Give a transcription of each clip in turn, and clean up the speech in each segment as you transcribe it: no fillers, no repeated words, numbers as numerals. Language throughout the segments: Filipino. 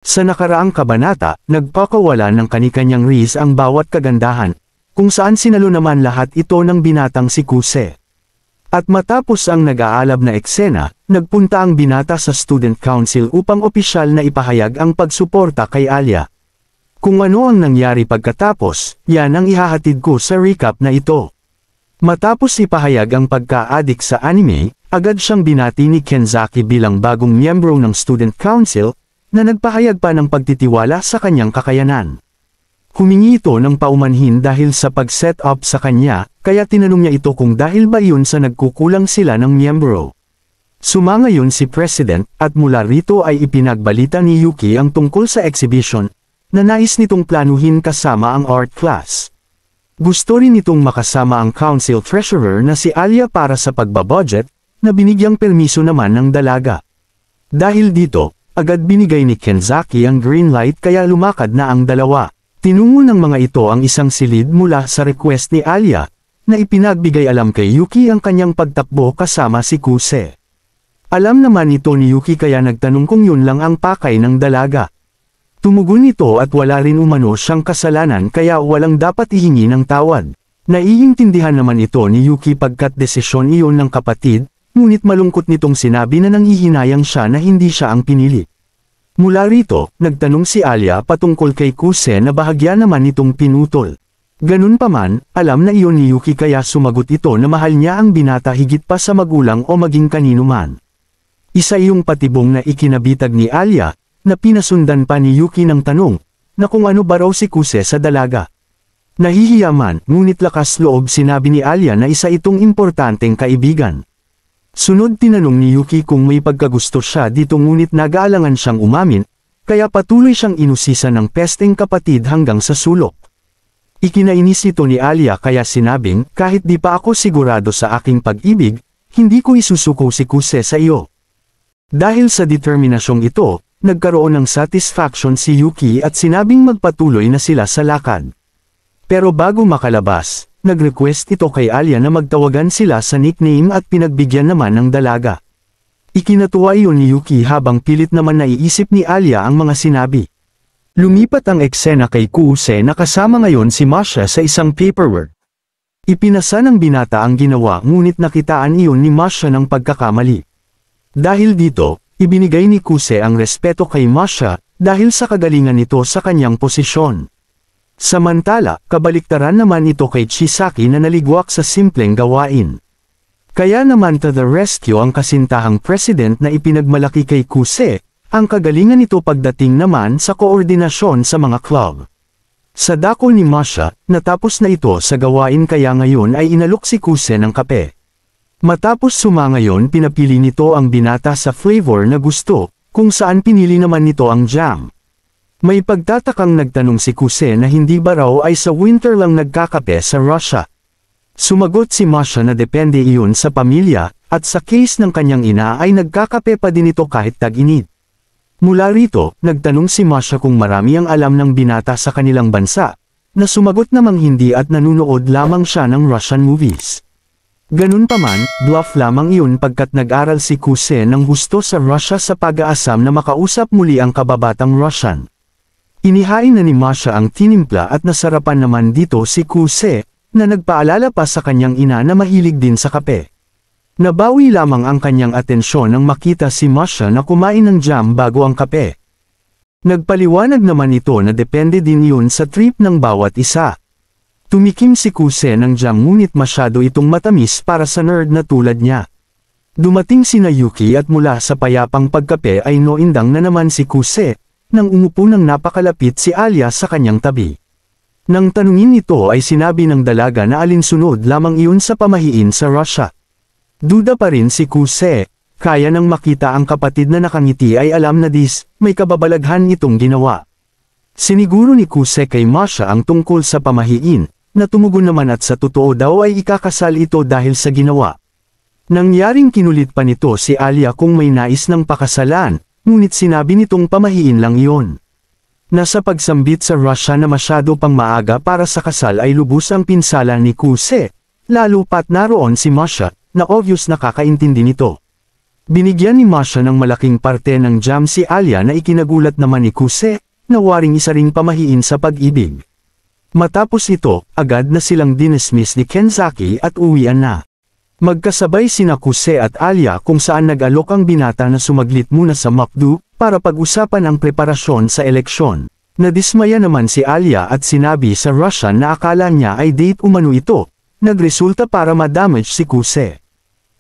Sa nakaraang kabanata, nagpakawala ng kanikanyang Riz ang bawat kagandahan, kung saan sinalo naman lahat ito ng binatang si Kuse. At matapos ang nag-aalab na eksena, nagpunta ang binata sa Student Council upang opisyal na ipahayag ang pagsuporta kay Alia. Kung ano ang nangyari pagkatapos, yan ang ihahatid ko sa recap na ito. Matapos ipahayag ang pagka-addict sa anime, agad siyang binati ni Kenzaki bilang bagong miyembro ng Student Council, na nagpahayag pa ng pagtitiwala sa kanyang kakayanan. Humingi ito ng paumanhin dahil sa pag-set up sa kanya, kaya tinanong niya ito kung dahil ba yun sa nagkukulang sila ng miyembro. Sumangayon si President, at mula rito ay ipinagbalita ni Yuki ang tungkol sa exhibition, na nais nitong planuhin kasama ang art class. Gusto rin nitong makasama ang council treasurer na si Alia para sa pagbabudget, na binigyang permiso naman ng dalaga. Dahil dito, agad binigay ni Kenzaki ang green light kaya lumakad na ang dalawa. Tinungo ng mga ito ang isang silid mula sa request ni Alia, na ipinagbigay alam kay Yuki ang kanyang pagtakbo kasama si Kuse. Alam naman ito ni Yuki kaya nagtanong kung yun lang ang pakay ng dalaga. Tumugon ito at wala rin umano siyang kasalanan kaya walang dapat ihingi ng tawad. Naiintindihan naman ito ni Yuki pagkat desisyon iyon ng kapatid, ngunit malungkot nitong sinabi na nanghihinayang siya na hindi siya ang pinili. Mula rito, nagtanong si Alia patungkol kay Kuse na bahagya naman itong pinutol. Ganun pa man, alam na iyon ni Yuki kaya sumagot ito na mahal niya ang binata higit pa sa magulang o maging kanino man. Isa iyong patibong na ikinabitag ni Alia, na pinasundan pa ni Yuki ng tanong, na kung ano ba raw si Kuse sa dalaga. Nahihiya man, ngunit lakas loob sinabi ni Alia na isa itong importanteng kaibigan. Sunod tinanong ni Yuki kung may pagkagusto siya dito ngunit nag-aalangan siyang umamin, kaya patuloy siyang inusisan ng pesteng kapatid hanggang sa sulok. Ikinainis ito ni Alia kaya sinabing, kahit di pa ako sigurado sa aking pag-ibig, hindi ko isusuko si Kuse sa iyo. Dahil sa determinasyong ito, nagkaroon ng satisfaction si Yuki at sinabing magpatuloy na sila sa lakad. Pero bago makalabas, nag-request ito kay Alia na magtawagan sila sa nickname at pinagbigyan naman ng dalaga. Ikinatuwa iyon ni Yuki habang pilit naman naiisip ni Alia ang mga sinabi. Lumipat ang eksena kay Kuse na kasama ngayon si Masha sa isang paperwork. Ipinasa ng binata ang ginawa ngunit nakitaan iyon ni Masha ng pagkakamali. Dahil dito, ibinigay ni Kuse ang respeto kay Masha dahil sa kagalingan nito sa kanyang posisyon. Samantala, kabaliktaran naman ito kay Chisaki na naligwak sa simpleng gawain. Kaya naman to the rescue ang kasintahang president na ipinagmalaki kay Kuse, ang kagalingan nito pagdating naman sa koordinasyon sa mga club. Sa dako ni Masha, natapos na ito sa gawain kaya ngayon ay inalok si Kuse ng kape. Matapos sumangayon pinapili nito ang binata sa flavor na gusto, kung saan pinili naman nito ang jam. May pagtatakang nagtanong si Kuse na hindi ba raw ay sa winter lang nagkakape sa Russia. Sumagot si Masha na depende iyon sa pamilya, at sa case ng kanyang ina ay nagkakape pa din ito kahit tag-init. Mula rito, nagtanong si Masha kung marami ang alam ng binata sa kanilang bansa, na sumagot namang hindi at nanunood lamang siya ng Russian movies. Ganun pa man, bluff lamang iyon pagkat nag-aral si Kuse ng gusto sa Russia sa pag-aasam na makausap muli ang kababatang Russian. Inihain na ni Masha ang tinimpla at nasarapan naman dito si Kuse, na nagpaalala pa sa kanyang ina na mahilig din sa kape. Nabawi lamang ang kanyang atensyon nang makita si Masha na kumain ng jam bago ang kape. Nagpaliwanag naman ito na depende din yun sa trip ng bawat isa. Tumikim si Kuse ng jam ngunit masyado itong matamis para sa nerd na tulad niya. Dumating sina Yuki at mula sa payapang pagkape ay noindang na naman si Kuse, nang umupo ng napakalapit si Alia sa kanyang tabi. Nang tanungin ito ay sinabi ng dalaga na alinsunod lamang iyon sa pamahiin sa Russia. Duda pa rin si Kuse, kaya nang makita ang kapatid na nakangiti ay alam na may kababalaghan itong ginawa. Siniguro ni Kuse kay Masha ang tungkol sa pamahiin, na tumugon naman at sa totoo daw ay ikakasal ito dahil sa ginawa. Nangyaring kinulit pa nito si Alia kung may nais ng pakasalan, ngunit sinabi nitong pamahiin lang iyon. Nasa pagsambit sa Russia na masyado pang maaga para sa kasal ay lubos ang pinsala ni Kuse, lalo pat naroon si Masha, na obvious nakakaintindi nito. Binigyan ni Masha ng malaking parte ng jam si Alia na ikinagulat naman ni Kuse, na waring isa ring pamahiin sa pag-ibig. Matapos ito, agad na silang dinismiss ni Kenzaki at uwian na. Magkasabay sina Kuse at Alia kung saan nag-alok ang binata na sumaglit muna sa MACD para pag-usapan ang preparasyon sa eleksyon. Nadismaya naman si Alia at sinabi sa Russian na akala niya ay date umano ito, nagresulta para ma-damage si Kuse.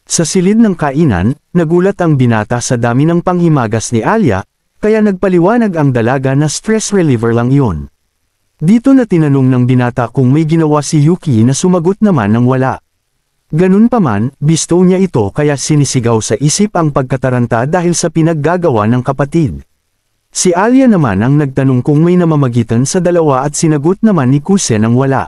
Sa silid ng kainan, nagulat ang binata sa dami ng panghimagas ni Alia, kaya nagpaliwanag ang dalaga na stress reliever lang iyon. Dito na tinanong ng binata kung may ginawa si Yuki na sumagot naman ng wala. Ganun pa man, bisto niya ito kaya sinisigaw sa isip ang pagkataranta dahil sa pinaggagawa ng kapatid. Si Alia naman ang nagtanong kung may namamagitan sa dalawa at sinagot naman ni Kuse ng wala.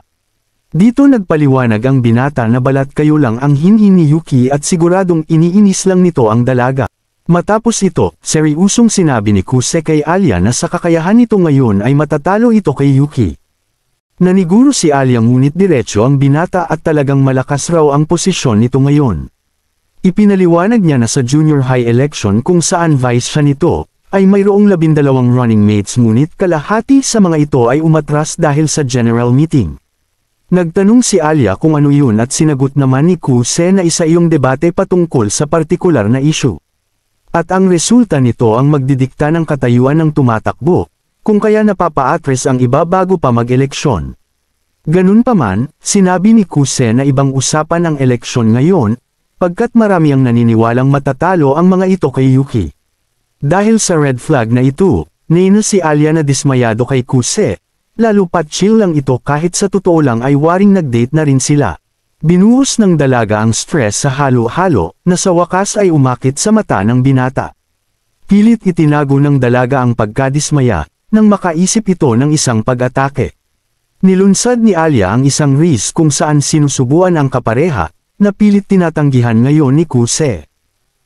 Dito nagpaliwanag ang binata na balat kayo lang ang hinhin ni Yuki at siguradong iniinis lang nito ang dalaga. Matapos ito, seryusong sinabi ni Kuse kay Alia na sa kakayahan nito ngayon ay matatalo ito kay Yuki. Naniguro si Alia ngunit diretso ang binata at talagang malakas raw ang posisyon nito ngayon. Ipinaliwanag niya na sa junior high election kung saan vice siya nito, ay mayroong 12 running mates ngunit kalahati sa mga ito ay umatras dahil sa general meeting. Nagtanong si Alia kung ano yun at sinagot naman ni Kuse na isa iyong debate patungkol sa partikular na issue. At ang resulta nito ang magdidikta ng katayuan ng tumatakbo, kung kaya napapa-address ang iba bago pa mag-eleksyon. Ganun pa man, sinabi ni Kuse na ibang usapan ang eleksyon ngayon, pagkat marami ang naniniwalang matatalo ang mga ito kay Yuki. Dahil sa red flag na ito, nina si Alia na dismayado kay Kuse, lalo pat chill lang ito kahit sa totoo lang ay waring nag-date na rin sila. Binuhos ng dalaga ang stress sa halo-halo, na sa wakas ay umakit sa mata ng binata. Pilit itinago ng dalaga ang pagkadismaya, nang makaisip ito ng isang pag-atake. Nilunsad ni Alia ang isang risk kung saan sinusubuan ang kapareha, na pilit tinatanggihan ngayon ni Kuse.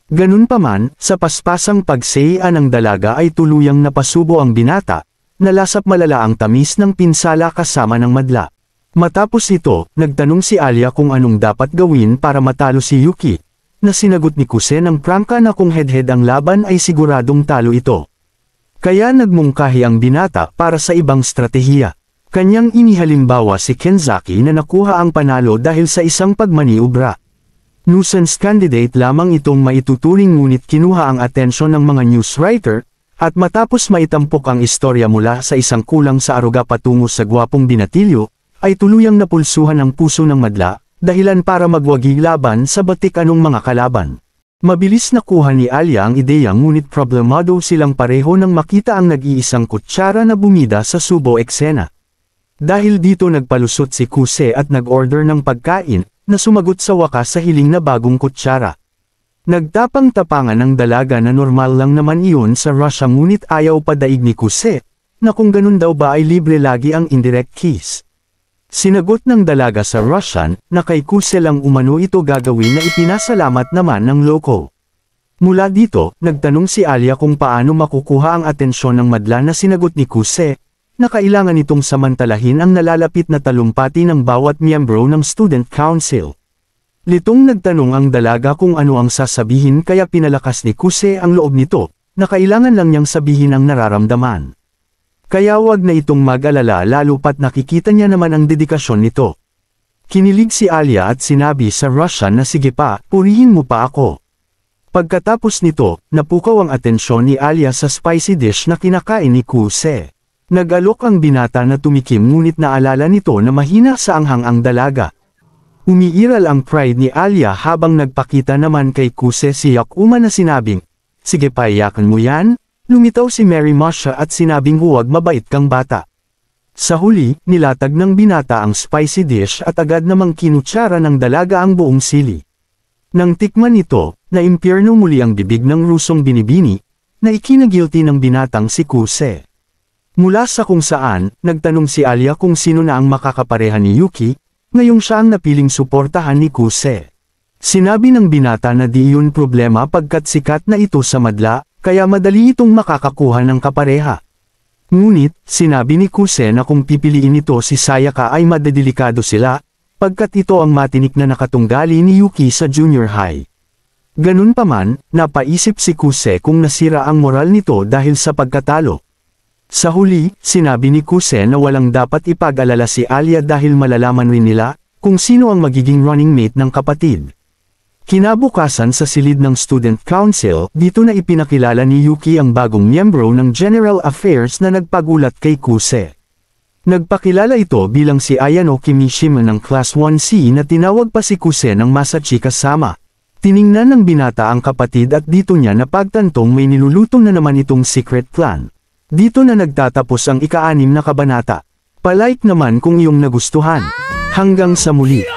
Ganun pa man, sa paspasang pagsayian ng dalaga ay tuluyang napasubo ang binata, nalasap malala ang tamis ng pinsala kasama ng madla. Matapos ito, nagtanong si Alia kung anong dapat gawin para matalo si Yuki, na sinagot ni Kuse ng prangka na kung head-head ang laban ay siguradong talo ito. Kaya nagmungkahi ang binata para sa ibang stratehiya. Kanyang inihalimbawa si Kenzaki na nakuha ang panalo dahil sa isang pagmaniobra. Nuisance candidate lamang itong maituturing ngunit kinuha ang atensyon ng mga news writer, at matapos maitampok ang istorya mula sa isang kulang sa aruga patungo sa gwapong binatilyo, ay tuluyang napulsuhan ang puso ng madla, dahilan para magwagi laban sa batik anong mga kalaban. Mabilis nakuha ni Alia ang ideya ngunit problemado silang pareho nang makita ang nag-iisang kutsara na bumida sa subo eksena. Dahil dito nagpalusot si Kuse at nag-order ng pagkain, na sumagot sa wakas sa hiling na bagong kutsara. Nagtapang-tapangan ng dalaga na normal lang naman iyon sa Russia ngunit ayaw padaig ni Kuse, na kung ganun daw ba ay libre lagi ang indirect kiss. Sinagot ng dalaga sa Russian, na kay Kuse lang umano ito gagawin na ipinasalamat naman ng loko. Mula dito, nagtanong si Alia kung paano makukuha ang atensyon ng madla na sinagot ni Kuse, na kailangan itong samantalahin ang nalalapit na talumpati ng bawat miyembro ng student council. Litong nagtanong ang dalaga kung ano ang sasabihin kaya pinalakas ni Kuse ang loob nito, na kailangan lang niyang sabihin ang nararamdaman. Kaya wag na itong mag-alala lalo pat nakikita niya naman ang dedikasyon nito. Kinilig si Alia at sinabi sa Russian na sige pa, purihin mo pa ako. Pagkatapos nito, napukaw ang atensyon ni Alia sa spicy dish na kinakain ni Kuse. Nag-alok ang binata na tumikim ngunit naalala nito na mahina sa anghang ang dalaga. Umiiral ang pride ni Alia habang nagpakita naman kay Kuse si Yakuma na sinabing, sige pa iyakan mo yan? Lumitaw si Mary Masha at sinabing huwag mabait kang bata. Sa huli, nilatag ng binata ang spicy dish at agad namang kinutsara ng dalaga ang buong sili. Nang tikman ito, naimpyerno muli ang bibig ng rusong binibini, na ikinagilty ng binatang si Kuse. Mula sa kung saan, nagtanong si Alia kung sino na ang makakapareha ni Yuki, ngayong siya ang napiling suportahan ni Kuse. Sinabi ng binata na di yun problema pagkat sikat na ito sa madla, kaya madali itong makakakuha ng kapareha. Ngunit, sinabi ni Kuse na kung pipiliin ito si Sayaka ay madadelikado sila, pagkat ito ang matinik na nakatunggali ni Yuki sa junior high. Ganun pa man, napaisip si Kuse kung nasira ang moral nito dahil sa pagkatalo. Sa huli, sinabi ni Kuse na walang dapat ipag-alala si Alia dahil malalaman rin nila kung sino ang magiging running mate ng kapatid. Kinabukasan sa silid ng Student Council, dito na ipinakilala ni Yuki ang bagong miyembro ng General Affairs na nagpagulat kay Kuse. Nagpakilala ito bilang si Ayano Kimishima ng Class 1C na tinawag pa si Kuse ng Masachi kasama. Tiningnan ng binata ang kapatid at dito niya napagtantong may nilulutong na naman itong secret plan. Dito na nagtatapos ang ika-6 na kabanata. Palike naman kung iyong nagustuhan. Hanggang sa muli.